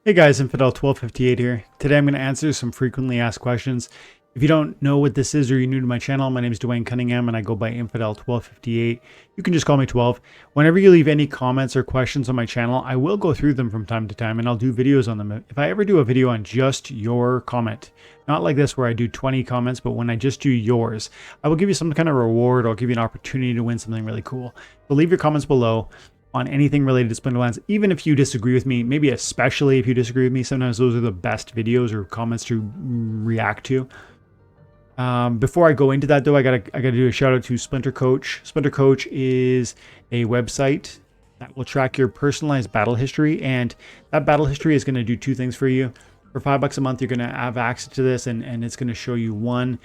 Hey guys, Infidel1258 here. Today I'm going to answer some frequently asked questions. If you don't know what this is or you're new to my channel, my name is Dwayne Cunningham and I go by Infidel1258. You can just call me 12. Whenever you leave any comments or questions on my channel, I will go through them from time to time and I'll do videos on them. If I ever do a video on just your comment, not like this where I do 20 comments, but when I just do yours, I will give you some kind of reward or I'll give you an opportunity to win something really cool. So leave your comments below on anything related to Splinterlands, even if you disagree with me, maybe especially if you disagree with me. Sometimes those are the best videos or comments to react to. Before I go into that though, I gotta do a shout out to Splinter Coach. Splinter Coach is a website that will track your personalized battle history, and that battle history is going to do two things for you. For $5 a month, you're going to have access to this, and it's going to show you one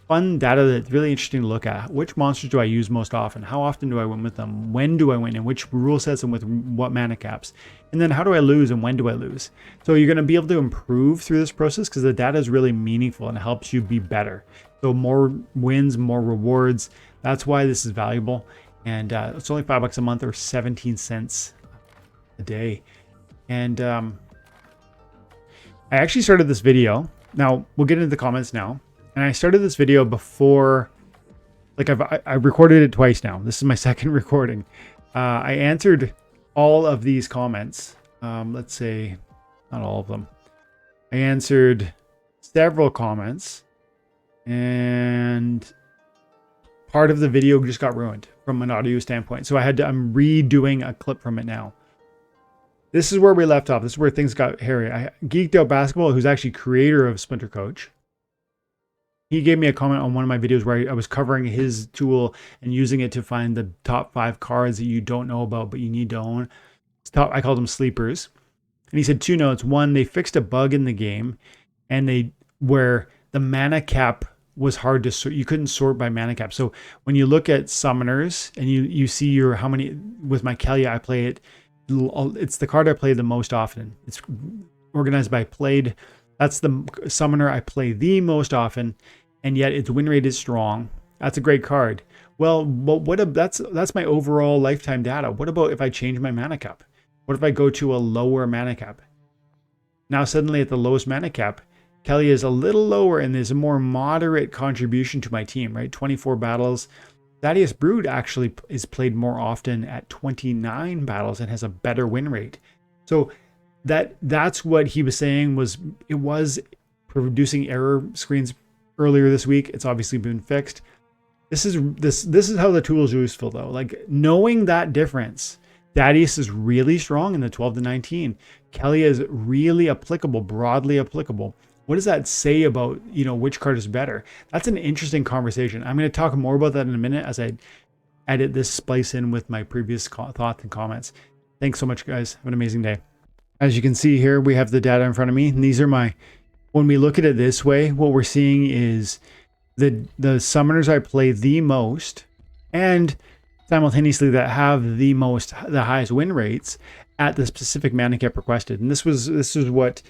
fun data that's really interesting to look at. Which monsters do I use most often? How often do I win with them? When do I win? And which rule sets and with what mana caps? And then how do I lose and when do I lose? So you're going to be able to improve through this process because the data is really meaningful and it helps you be better. So more wins, more rewards. That's why this is valuable. And it's only $5 a month or 17 cents a day. And I actually started this video. Now we'll get into the comments now. And I started this video before, like I recorded it twice now. This is my second recording. I answered all of these comments. Let's say, not all of them. I answered several comments and part of the video just got ruined from an audio standpoint. So I'm redoing a clip from it now. This is where we left off. This is where things got hairy. I Geeked Out Basketball, who's actually creator of Splinter Coach. He gave me a comment on one of my videos where I was covering his tool and using it to find the top 5 cards that you don't know about but you need to own. I called them sleepers. And he said 2 notes. One, they fixed a bug in the game and where the mana cap was hard to sort. You couldn't sort by mana cap. So when you look at summoners and you see how many, with my Kelia, I play it. It's the card I play the most often. It's organized by played. That's the summoner I play the most often, and yet its win rate is strong. That's a great card. Well, but that's my overall lifetime data. What about if I change my mana cap? What if I go to a lower mana cap? Now suddenly at the lowest mana cap, Kelly is a little lower and there's a more moderate contribution to my team, right? 24 battles. Thaddeus Brood actually is played more often at 29 battles and has a better win rate. So that's what he was saying it was producing error screens earlier this week. It's obviously been fixed. This is how the tool is useful though. Like knowing that difference, Thaddeus is really strong in the 12 to 19. Kelly is really applicable, broadly applicable. What does that say about, which card is better? That's an interesting conversation. I'm going to talk more about that in a minute as I edit this splice in with my previous thoughts and comments. Thanks so much, guys. Have an amazing day. As you can see here, we have the data in front of me. And these are when we look at it this way, what we're seeing is the summoners I play the most and simultaneously that have the highest win rates at the specific mana cap requested. And this is what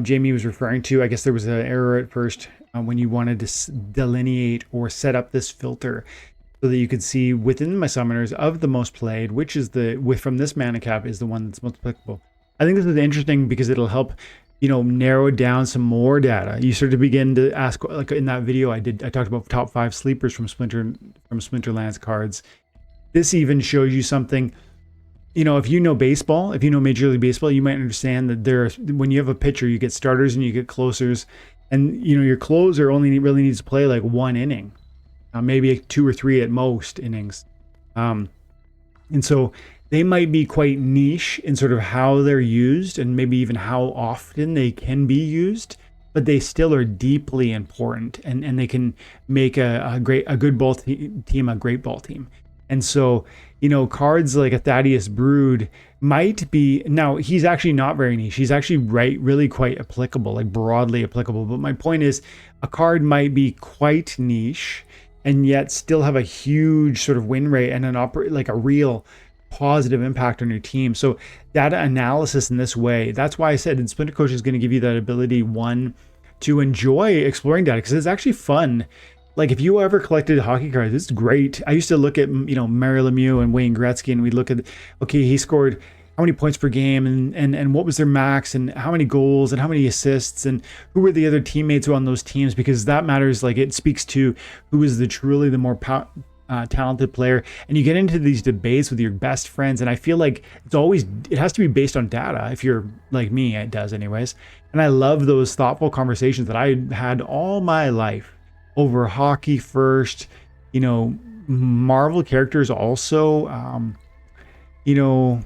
Jamie was referring to. I guess there was an error at first when you wanted to delineate or set up this filter so that you could see within my summoners of the most played, which is from this mana cap is the one that's most applicable. I think this is interesting because it'll help, narrow down some more data. You start to begin to ask, like in that video I talked about top 5 sleepers from Splinterlands cards. This even shows you something, if you know baseball, if you know Major League Baseball, you might understand that when you have a pitcher, you get starters and you get closers, and your closer only really needs to play like 1 inning, maybe 2 or 3 at most innings, and so they might be quite niche in sort of how they're used and maybe even how often they can be used, but they still are deeply important and they can make a good ball team a great ball team. And so, cards like a Thaddeus Brood might be, now he's actually not very niche. He's actually really quite applicable, like broadly applicable. But my point is a card might be quite niche and yet still have a huge sort of win rate and like a real positive impact on your team. So data analysis in this way, that's why I said Splinter Coach is going to give you that ability, one, to enjoy exploring data because it's actually fun. Like if you ever collected hockey cards, it's great. I used to look at, Mario Lemieux and Wayne Gretzky and we'd look at, okay, he scored how many points per game and what was their max and how many goals and how many assists and who were the other teammates on those teams, because that matters. Like, it speaks to who is truly the more talented player. And you get into these debates with your best friends, and I feel like it has to be based on data. If you're like me, it does anyways. And I love those thoughtful conversations that I had all my life over hockey first, you know, Marvel characters also, you know,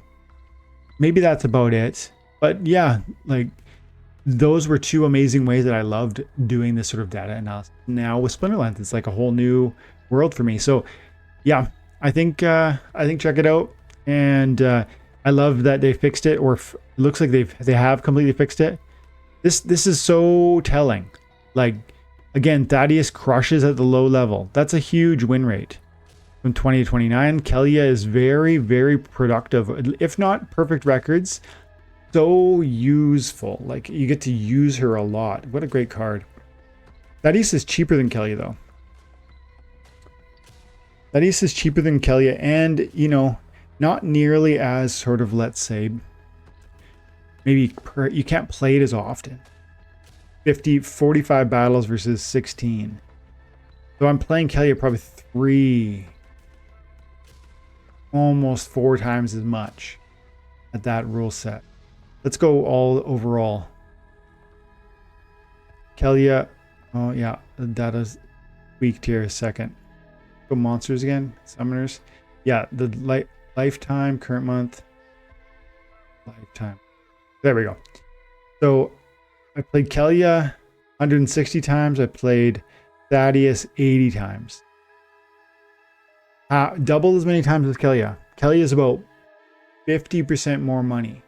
maybe that's about it. But yeah, like, those were two amazing ways that I loved doing this sort of data analysis. Now with Splinterlands, it's like a whole new world for me. So yeah, I think check it out. And I love that they fixed it, or it looks like they have completely fixed it. This is so telling. Like, again, Thaddeus crushes at the low level. That's a huge win rate. From 20 to 29, Kelia is very, very productive, if not perfect records. So useful. Like, you get to use her a lot. What a great card. Thaddeus is cheaper than Kelia, though. Thaddeus is cheaper than Kelia, and, you know, not nearly as sort of, let's say, maybe you can't play it as often. 45 battles versus 16. So I'm playing Kelia probably almost 4 times as much at that rule set. Let's go all overall. Kelia, oh yeah, the data's tweaked here a second. Go monsters again, summoners. Yeah, the lifetime, current month, lifetime. There we go. So I played Kelia 160 times. I played Thaddeus 80 times. Double as many times as Kelia. Kelia is about 50% more money.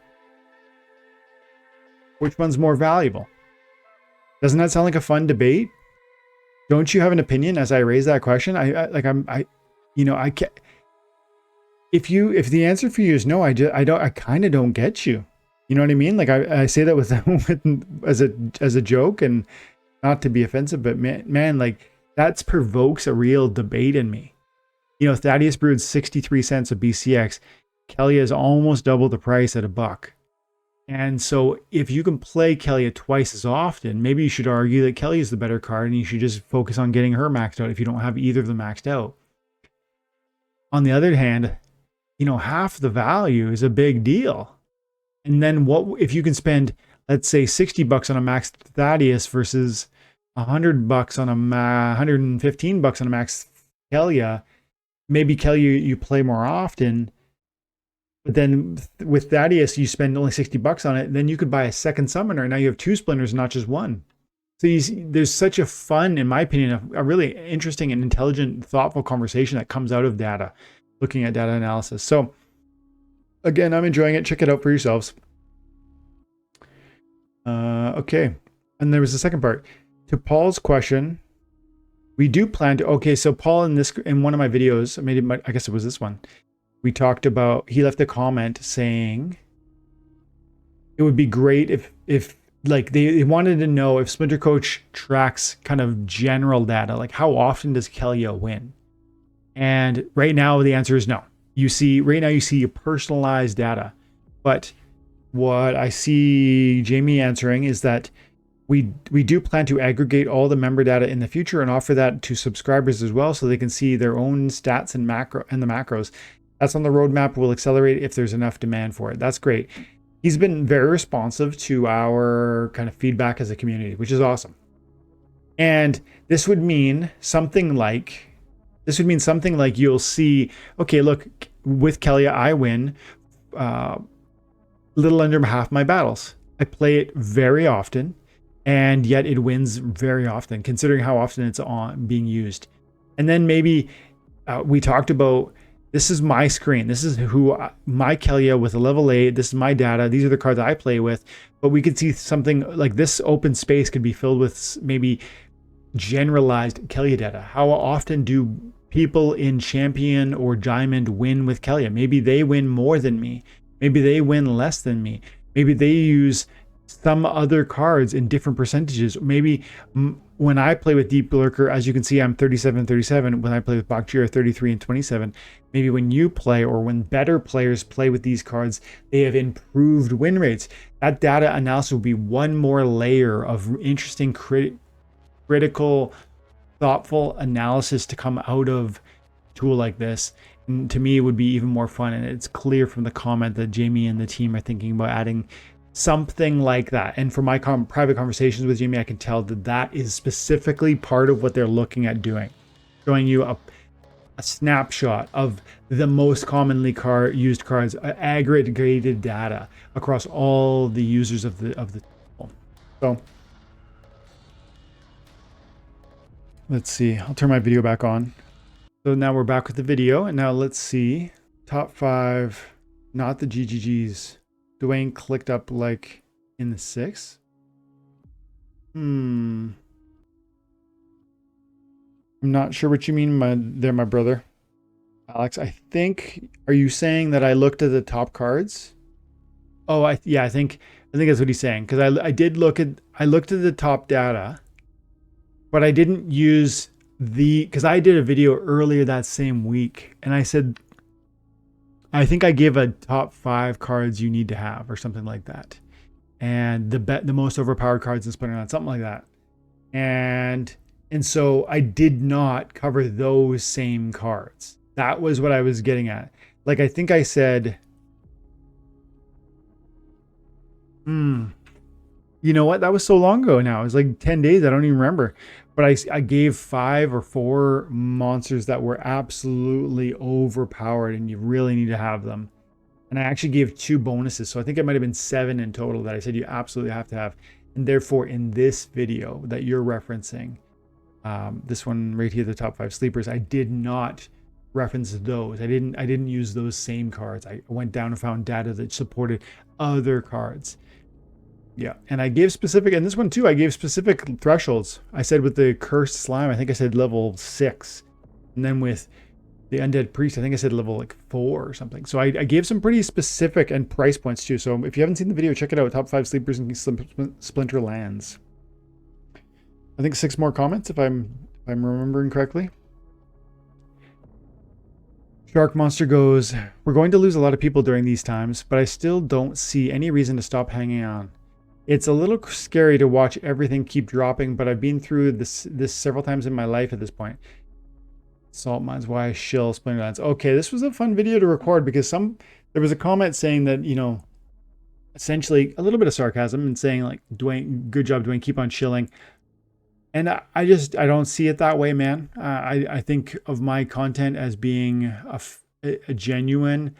Which one's more valuable? Doesn't that sound like a fun debate? Don't you have an opinion as I raise that question? I can't. If the answer for you is no, I kind of don't get you. You know what I mean? like I say that with as a joke, and not to be offensive, but man, like, that provokes a real debate in me. You know, Thaddeus brewed 63 cents of BCX. Kelia is almost double the price at $1. And so if you can play Kelia twice as often, maybe you should argue that Kelia is the better card, and you should just focus on getting her maxed out if you don't have either of them maxed out. On the other hand, you know, half the value is a big deal. And then what if you can spend, let's say, $60 on a maxed Thaddeus versus $100 on a $115 on a maxed Kelia? Maybe Kelia you play more often, but then with Thaddeus you spend only $60 on it. Then you could buy a second summoner, and now you have 2 splinters, not just one. So there's such a fun, in my opinion, a really interesting and intelligent, thoughtful conversation that comes out of data, looking at data analysis. So again, I'm enjoying it. Check it out for yourselves. Okay, and there was the second part to Paul's question. We do plan to, okay, so Paul in one of my videos, I guess it was this one, we talked about, he left a comment saying it would be great if like they wanted to know if Splinter Coach tracks kind of general data, like how often does Kelia win? And right now the answer is no. Right now you see personalized data. But what I see Jamie answering is that we do plan to aggregate all the member data in the future and offer that to subscribers as well, so they can see their own stats and the macros. That's on the roadmap. We'll accelerate if there's enough demand for it. That's great. He's been very responsive to our kind of feedback as a community, which is awesome. And this would mean something like you'll see, okay, look, with Kelia, I win little under half my battles. I play it very often, and yet it wins very often, considering how often it's being used. And then maybe we talked about, this is my screen. This is my Kelia with a level 8. This is my data. These are the cards I play with. But we could see something like this open space could be filled with maybe generalized Kelia data. How often do people in Champion or Diamond win with Kelia? Maybe they win more than me. Maybe they win less than me. Maybe they use some other cards in different percentages. Maybe when I play with Deep Lurker, as you can see, I'm 37-37. When I play with Bakjir, 33-27. Maybe when you play, or when better players play with these cards, they have improved win rates. That data analysis will be one more layer of interesting, critical, thoughtful analysis to come out of a tool like this. And to me, it would be even more fun. And it's clear from the comment that Jamie and the team are thinking about adding something like that. And from my private conversations with Jamie, I can tell that that is specifically part of what they're looking at doing, showing you a snapshot of the most commonly used cards, aggregated data across all the users of the tool. So let's see, I'll turn my video back on. So now we're back with the video, and now let's see top 5, not the GGGs. Dwayne clicked up like in the 6. I'm not sure what you mean my brother. Alex, I think, are you saying that I looked at the top cards? Oh, I think that's what he's saying, because I looked at the top data, but I didn't use because I did a video earlier that same week, and I said, I think I gave a top 5 cards you need to have or something like that. And the most overpowered cards in Splinterlands, something like that. And so I did not cover those same cards. That was what I was getting at. Like, I think I said, you know what? That was so long ago now. It was like 10 days. I don't even remember. But I gave 5 or 4 monsters that were absolutely overpowered and you really need to have them. And I actually gave 2 bonuses. So I think it might have been 7 in total that I said you absolutely have to have. And therefore, in this video that you're referencing, this one right here, the top 5 sleepers, I did not reference those. I didn't use those same cards. I went down and found data that supported other cards. Yeah, and I gave specific, and this one too, I gave specific thresholds. I said with the cursed slime, I think I said level 6. And then with the undead priest, I think I said level like 4 or something. So I gave some pretty specific and price points too. So if you haven't seen the video, check it out. Top 5 sleepers in Splinterlands. I think 6 more comments if I'm remembering correctly. Shark Monster goes, we're going to lose a lot of people during these times, but I still don't see any reason to stop hanging on. It's a little scary to watch everything keep dropping, but I've been through this several times in my life at this point. Salt mines, why I shill Splinterlands. Okay, this was a fun video to record because there was a comment saying that, you know, essentially a little bit of sarcasm and saying like, Dwayne, good job, Dwayne, keep on chilling. And I don't see it that way, man. I think of my content as being a genuine,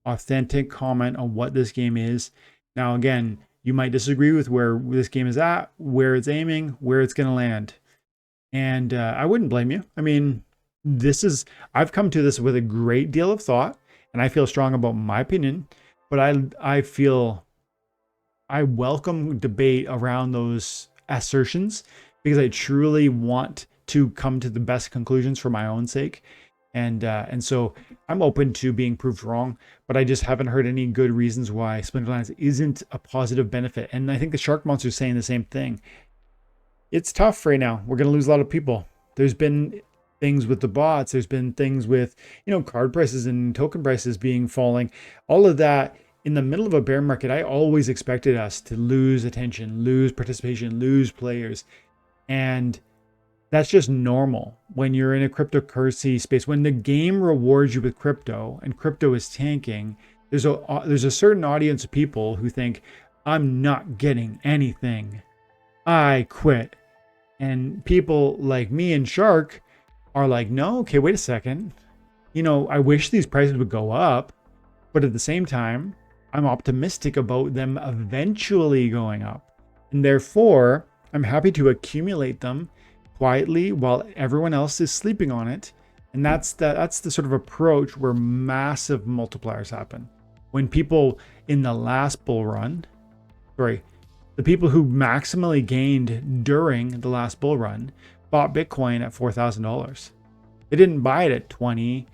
authentic comment on what this game is. Now, again, you might disagree with where this game is at, where it's aiming, where it's going to land. And I wouldn't blame you. I mean, I've come to this with a great deal of thought, and I feel strong about my opinion, but I feel I welcome debate around those assertions because I truly want to come to the best conclusions for my own sake. And so I'm open to being proved wrong, but I just haven't heard any good reasons why Splinterlands isn't a positive benefit. And I think the Shark Monster is saying the same thing. It's tough right now. We're going to lose a lot of people. There's been things with the bots. There's been things with, you know, card prices and token prices being falling. All of that in the middle of a bear market. I always expected us to lose attention, lose participation, lose players. And that's just normal when you're in a cryptocurrency space. When the game rewards you with crypto and crypto is tanking, there's a certain audience of people who think, I'm not getting anything, I quit. And people like me and Shark are like, no, okay, wait a second. You know, I wish these prices would go up, but at the same time, I'm optimistic about them eventually going up. And therefore, I'm happy to accumulate them quietly while everyone else is sleeping on it. And that's the sort of approach where massive multipliers happen. When people in the last bull run, the people who maximally gained during the last bull run bought Bitcoin at $4,000. They didn't buy it at 20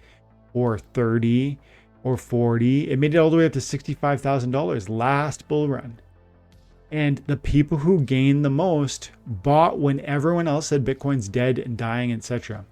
or 30 or 40. It made it all the way up to $65,000 last bull run. And the people who gained the most bought when everyone else said Bitcoin's dead and dying, etc.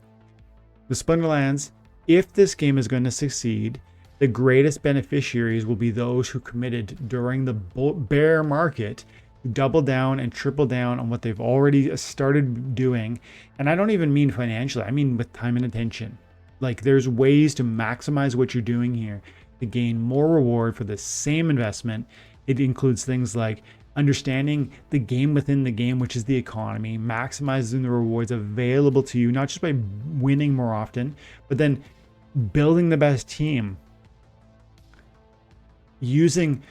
The Splinterlands, if this game is going to succeed, the greatest beneficiaries will be those who committed during the bear market, who double down and triple down on what they've already started doing. And I don't even mean financially, I mean with time and attention. Like, there's ways to maximize what you're doing here to gain more reward for the same investment. It includes things like understanding the game within the game, which is the economy, maximizing the rewards available to you, not just by winning more often, but then building the best team, using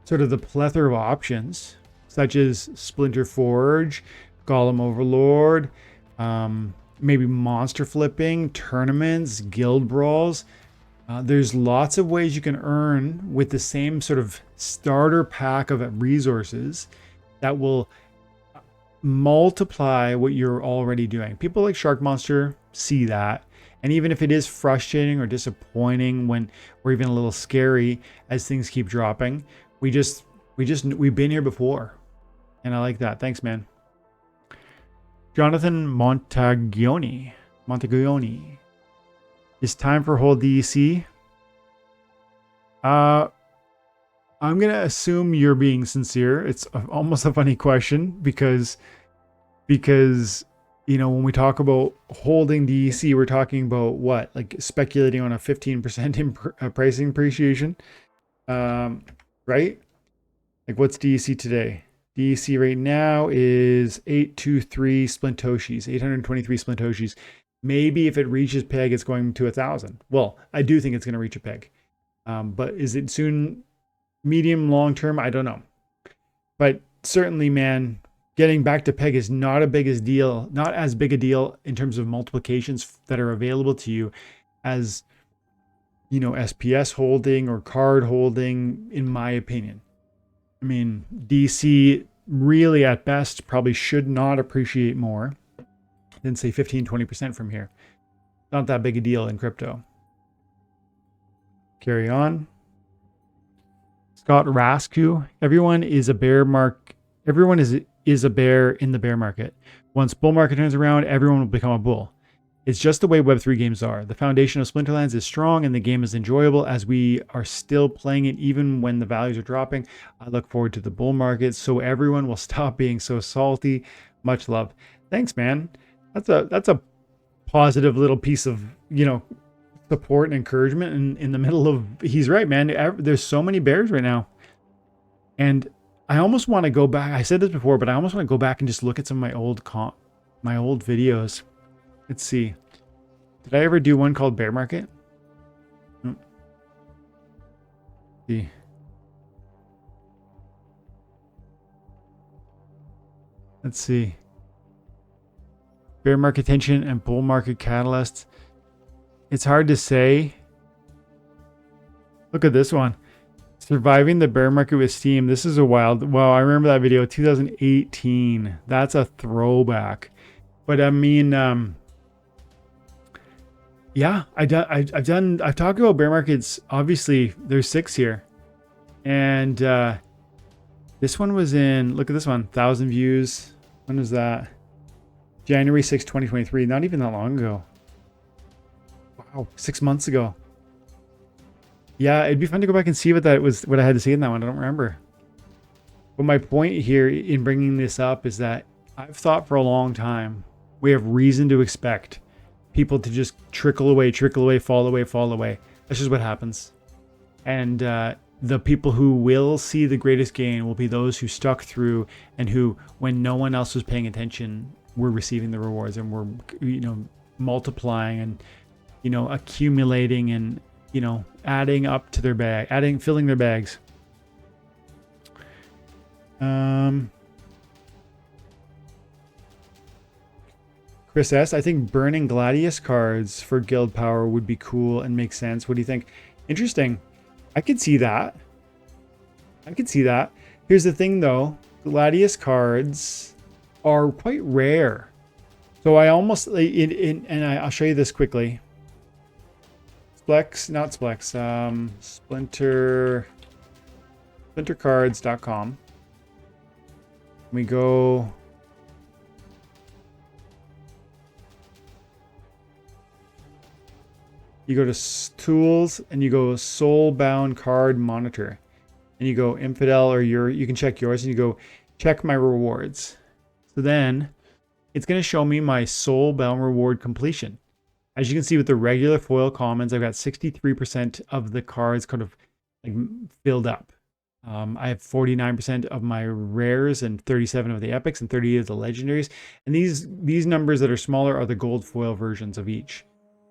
sort of the plethora of options, such as Splinter Forge, Golem Overlord, maybe monster flipping, tournaments, guild brawls. There's lots of ways you can earn with the same sort of starter pack of resources that will multiply what you're already doing. People like Shark Monster see that. And even if it is frustrating or disappointing or even a little scary as things keep dropping, we've been here before. And I like that. Thanks, man. Jonathan Montagioni. It's time for whole DEC. I'm going to assume you're being sincere. It's almost a funny question because, you know, when we talk about holding DEC, we're talking about what? Like speculating on a 15% pricing appreciation, right? Like, what's DEC today? DEC right now is 823 Splintoshis, 823 Splintoshis. Maybe if it reaches peg, it's going to 1,000. Well, I do think it's going to reach a peg. But is it soon, medium, long term? I don't know. But certainly, man, getting back to peg is not as big a deal in terms of multiplications that are available to you as, you know, SPS holding or card holding, in my opinion. I mean, DC really at best probably should not appreciate more than say 15-20% from here. Not that big a deal in crypto. Carry on. Scott Rascu. Everyone is a bear is a bear in the bear market. Once bull market turns around, everyone will become a bull. It's just the way Web3 games are. The foundation of Splinterlands is strong and the game is enjoyable as we are still playing it even when the values are dropping. I look forward to the bull market so everyone will stop being so salty. Much love. Thanks, man. That's a positive little piece of, you know, support and encouragement in the middle of, he's right, man. There's so many bears right now. And I almost want to go back. I said this before, but I almost want to go back and just look at some of my old videos. Let's see. Did I ever do one called Bear Market? See. Let's see. Bear market tension and bull market catalyst. It's hard to say. Look at this one. Surviving the bear market with Steam. This is a wild. Wow, I remember that video. 2018. That's a throwback. But I mean, yeah, I've talked about bear markets. Obviously, there's 6 here, and this one was in. Look at this one. 1,000 views. When was that? January 6, 2023. Not even that long ago. Wow, 6 months ago. Yeah, it'd be fun to go back and see what I had to say in that one. I don't remember. But my point here in bringing this up is that I've thought for a long time we have reason to expect people to just trickle away, fall away. That's just what happens. And the people who will see the greatest gain will be those who stuck through and who, when no one else was paying attention, were receiving the rewards and were, you know, multiplying and, you know, accumulating and, you know, adding up to their bag, filling their bags. Chris S., I think burning Gladius cards for guild power would be cool and make sense. What do you think? Interesting. I could see that. Here's the thing though. Gladius cards are quite rare. So I almost, and I'll show you this quickly. Splintercards.com. We go. You go to tools and you go soulbound card monitor, and you go infidel or you can check yours, and you go check my rewards. So then it's going to show me my soulbound reward completion. As you can see with the regular foil commons, I've got 63% of the cards kind of like filled up. I have 49% of my rares and 37 of the epics and 38 of the legendaries. And these numbers that are smaller are the gold foil versions of each.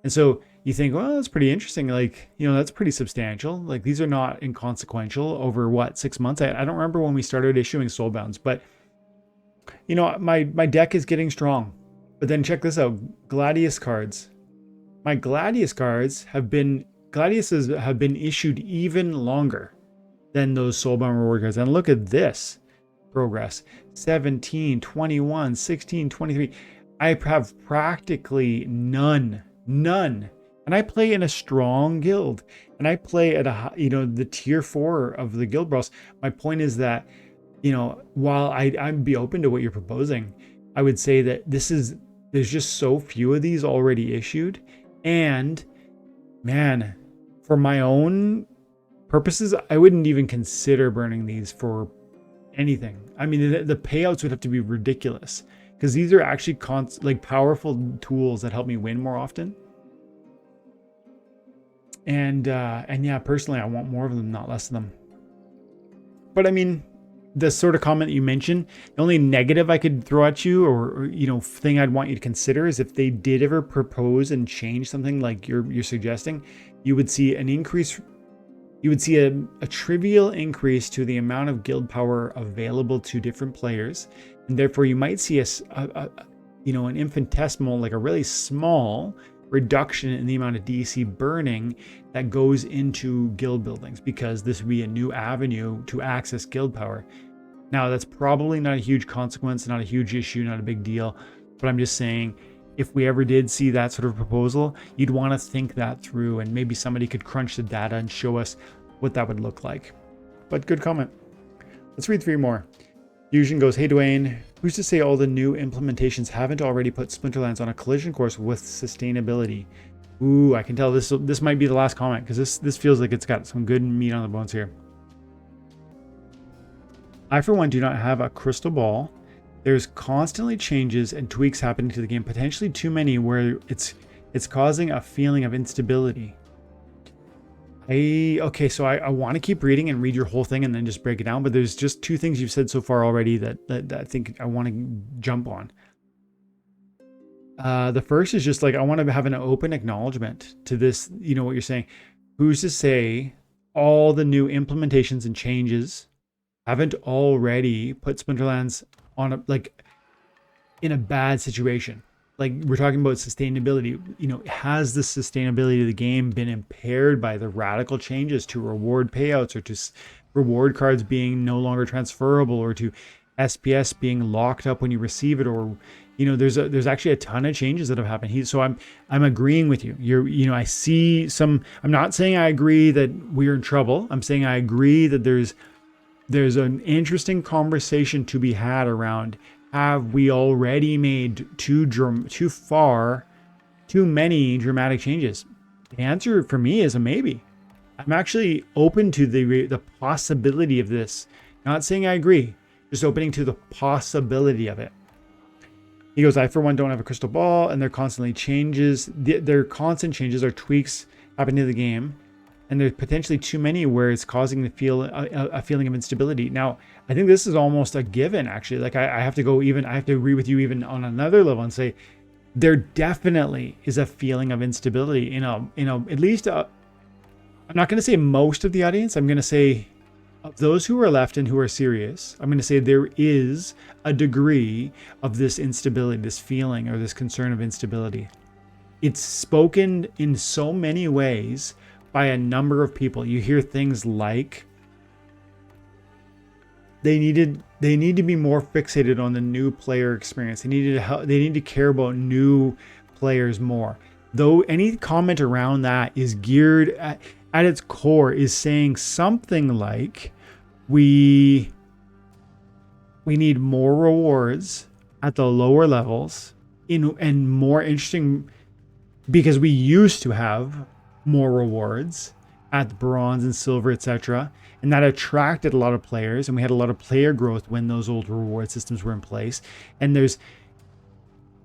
And so you think, well, that's pretty interesting. Like, you know, that's pretty substantial. Like, these are not inconsequential over what, 6 months? I don't remember when we started issuing soulbounds, but you know, my deck is getting strong. But then check this out, Gladius cards. My Gladius cards have been issued even longer than those soulbound reward cards. And look at this progress: 17, 21, 16, 23. I have practically none. And I play in a strong guild, and I play at a, you know, the tier 4 of the guild bros. My point is that, you know, while I'd be open to what you're proposing, I would say that there's just so few of these already issued. And man, for my own purposes, I wouldn't even consider burning these for anything. I mean, the payouts would have to be ridiculous, because these are actually like powerful tools that help me win more often. And yeah, personally, I want more of them, not less of them. But I mean, the sort of comment you mentioned, the only negative I could throw at you, or you know, thing I'd want you to consider, is if they did ever propose and change something like you're suggesting, you would see an increase. You would see a trivial increase to the amount of guild power available to different players, and therefore you might see you know, an infinitesimal, like a really small reduction in the amount of DEC burning that goes into guild buildings, because this would be a new avenue to access guild power. Now, that's probably not a huge consequence, not a huge issue, not a big deal, but I'm just saying, if we ever did see that sort of proposal, you'd want to think that through, and maybe somebody could crunch the data and show us what that would look like. But good comment. Let's read 3 more. Fusion goes, hey Dwayne, who's to say all the new implementations haven't already put Splinterlands on a collision course with sustainability? Ooh, I can tell this might be the last comment, because this feels like it's got some good meat on the bones here. I, for one, do not have a crystal ball. There's constantly changes and tweaks happening to the game, potentially too many, where it's causing a feeling of instability. Okay, so I want to keep reading and read your whole thing and then just break it down, but there's just 2 things you've said so far already that I think I want to jump on. The first is just like, I want to have an open acknowledgement to this, you know, what you're saying. Who's to say all the new implementations and changes haven't already put Splinterlands on in a bad situation? Like, we're talking about sustainability. You know, has the sustainability of the game been impaired by the radical changes to reward payouts, or to reward cards being no longer transferable, or to SPS being locked up when you receive it? Or, you know, there's actually a ton of changes that have happened. So I'm agreeing with you. You know, I see some. I'm not saying I agree that we're in trouble. I'm saying I agree that there's an interesting conversation to be had around, have we already made too many dramatic changes? The answer for me is a maybe. I'm actually open to the possibility of this. Not saying I agree, just opening to the possibility of it. He goes, I, for one, don't have a crystal ball, and their constantly changes. Their constant changes are tweaks happening to the game, and there's potentially too many where it's causing a feeling of instability. Now, I think this is almost a given, actually. Like, I have to agree with you even on another level and say, there definitely is a feeling of instability in at least I'm not going to say most of the audience. I'm going to say, of those who are left and who are serious, I'm going to say there is a degree of this instability, this feeling or this concern of instability. It's spoken in so many ways by a number of people. You hear things like they need to be more fixated on the new player experience. They need to care about new players more. Though any comment around that is geared at its core is saying something like, we we need more rewards at the lower levels and more interesting, because we used to have more rewards at the bronze and silver, etc. And that attracted a lot of players, and we had a lot of player growth when those old reward systems were in place. And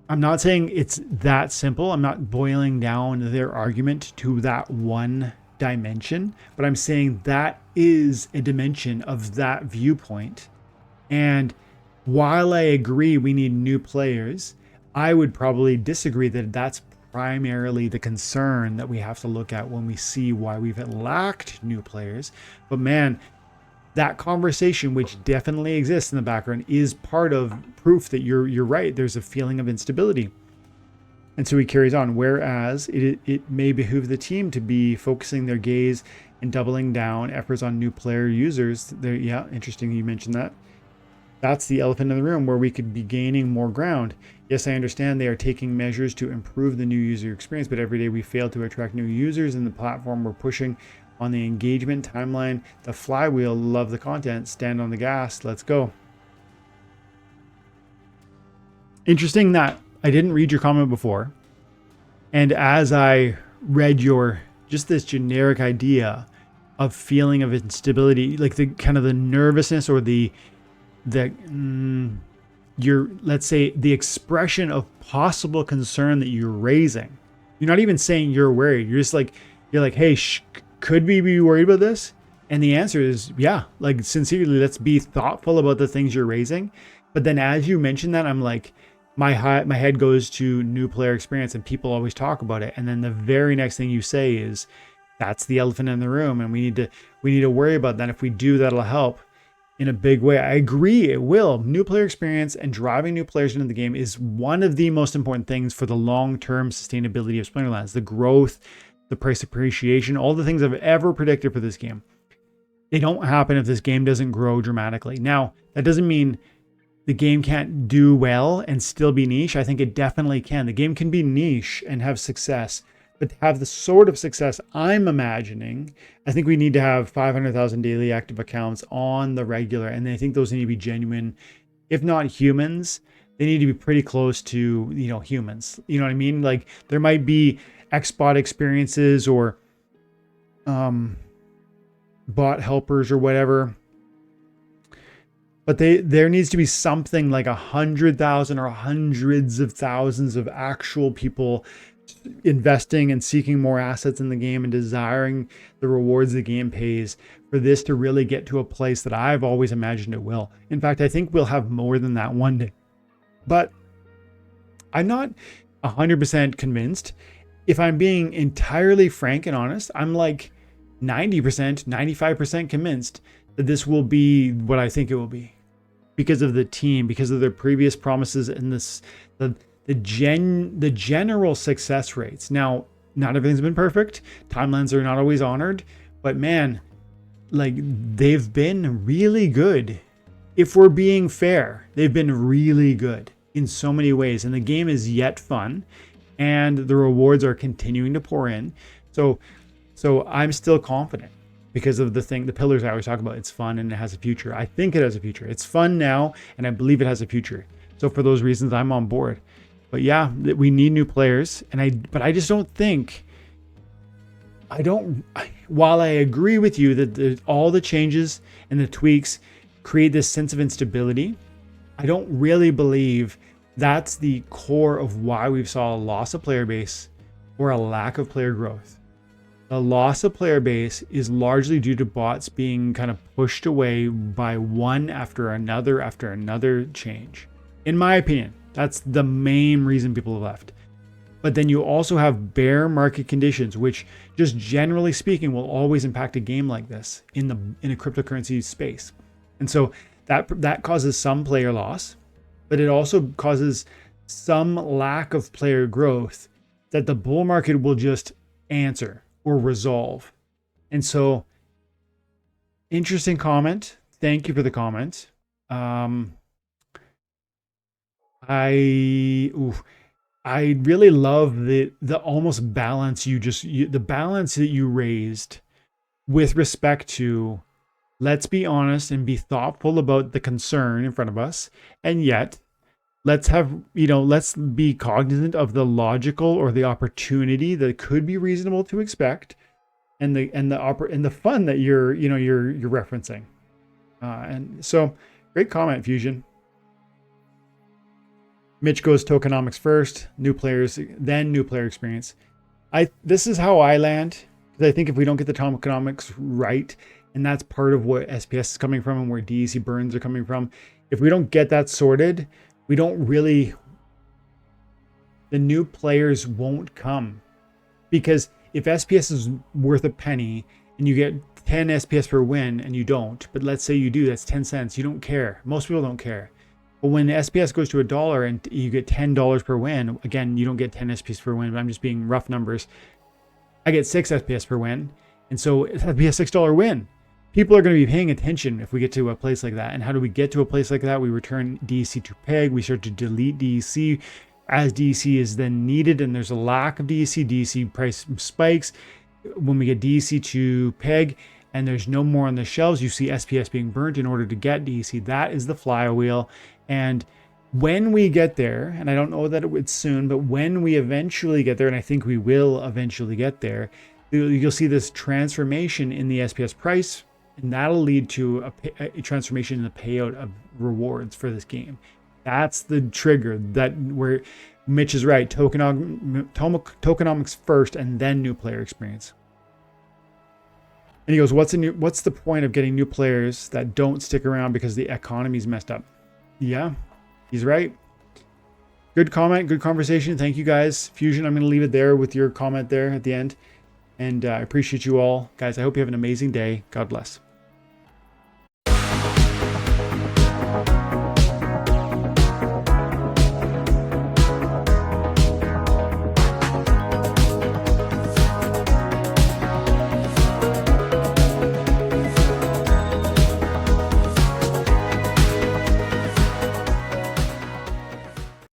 I'm not saying it's that simple. I'm not boiling down their argument to that one dimension, but I'm saying that is a dimension of that viewpoint. And while I agree we need new players, I would probably disagree that that's primarily the concern that we have to look at when we see why we've lacked new players. But man, that conversation, which definitely exists in the background, is part of proof that you're right. There's a feeling of instability. And so he carries on, whereas it may behoove the team to be focusing their gaze and doubling down efforts on new player users. Yeah, interesting you mentioned that. That's the elephant in the room, where we could be gaining more ground. Yes, I understand they are taking measures to improve the new user experience, but every day we fail to attract new users in the platform we're pushing on the engagement timeline. The flywheel, love the content, stand on the gas, let's go. Interesting that I didn't read your comment before. And as I read just this generic idea of feeling of instability, like the kind of the nervousness or let's say the expression of possible concern that you're raising. You're not even saying you're worried. You're just like, hey, could we be worried about this? And the answer is, yeah, like sincerely, let's be thoughtful about the things you're raising. But then as you mention that, I'm like, my head goes to new player experience, and people always talk about it. And then the very next thing you say is, that's the elephant in the room, and we need to worry about that. If we do, that'll help in a big way. I agree, it will. New player experience and driving new players into the game is one of the most important things for the long-term sustainability of Splinterlands. The growth, the price appreciation, all the things I've ever predicted for this game. They don't happen if this game doesn't grow dramatically. Now, that doesn't mean the game can't do well and still be niche. I think it definitely can. The game can be niche and have success, but to have the sort of success I'm imagining, I think we need to have 500,000 daily active accounts on the regular. And I think those need to be genuine, if not humans, they need to be pretty close to, humans. You know what I mean? Like there might be XBOT experiences or bot helpers or whatever. But there needs to be something like 100,000 or hundreds of thousands of actual people investing and seeking more assets in the game and desiring the rewards the game pays for this to really get to a place that I've always imagined it will. In fact, I think we'll have more than that one day. But I'm not 100% convinced. If I'm being entirely frank and honest, I'm like 90%, 95% convinced that this will be what I think it will be, because of the team, because of their previous promises and the general success rates. Now, not everything's been perfect. Timelines are not always honored, but man, like they've been really good. If we're being fair, they've been really good in so many ways, and the game is yet fun, and the rewards are continuing to pour in. So I'm still confident. Because of the pillars I always talk about. It's fun and it has a future. I think it has a future. It's fun now, and I believe it has a future. So for those reasons, I'm on board. But yeah, we need new players, but I just don't think. While I agree with you that all the changes and the tweaks create this sense of instability, I don't really believe that's the core of why we've saw a loss of player base or a lack of player growth. The loss of player base is largely due to bots being kind of pushed away by one after another change. In my opinion, that's the main reason people have left. But then you also have bear market conditions, which just generally speaking will always impact a game like this in a cryptocurrency space. And so that causes some player loss, but it also causes some lack of player growth that the bull market will just answer or resolve. And so, interesting comment. Thank you for the comment. I really love the almost balance the balance that you raised with respect to let's be honest and be thoughtful about the concern in front of us. And yet, let's have, let's be cognizant of the logical or the opportunity that could be reasonable to expect, and the fun that you're referencing. And so, great comment, Fusion. Mitch goes tokenomics first, new players, then new player experience. This is how I land, because I think if we don't get the tokenomics right, and that's part of what SPS is coming from and where DEC burns are coming from, if we don't get that sorted, we don't really, the new players won't come. Because if SPS is worth a penny and you get 10 SPS per win and you don't, but let's say you do, that's 10 cents, you don't care. Most people don't care. But when the SPS goes to $1 and you get $10 per win, again, you don't get 10 SPS per win, but I'm just being rough numbers. I get 6 SPS per win. And so that'd be a $6 win. People are going to be paying attention if we get to a place like that. And how do we get to a place like that? We return DEC to PEG. We start to delete DEC as DEC is then needed. And there's a lack of DEC. DEC price spikes. When we get DEC to PEG and there's no more on the shelves, you see SPS being burnt in order to get DEC. That is the flywheel. And when we get there, and I don't know that it's soon, but when we eventually get there, and I think we will eventually get there, you'll see this transformation in the SPS price, and that'll lead to a transformation in the payout of rewards for this game. That's the trigger that where Mitch is right. Tokenomics first, and then new player experience. And he goes, what's the point of getting new players that don't stick around because the economy's messed up? Yeah, he's right. Good comment, good conversation. Thank you guys. Fusion, I'm going to leave it there with your comment there at the end. And I appreciate you all. Guys, I hope you have an amazing day. God bless.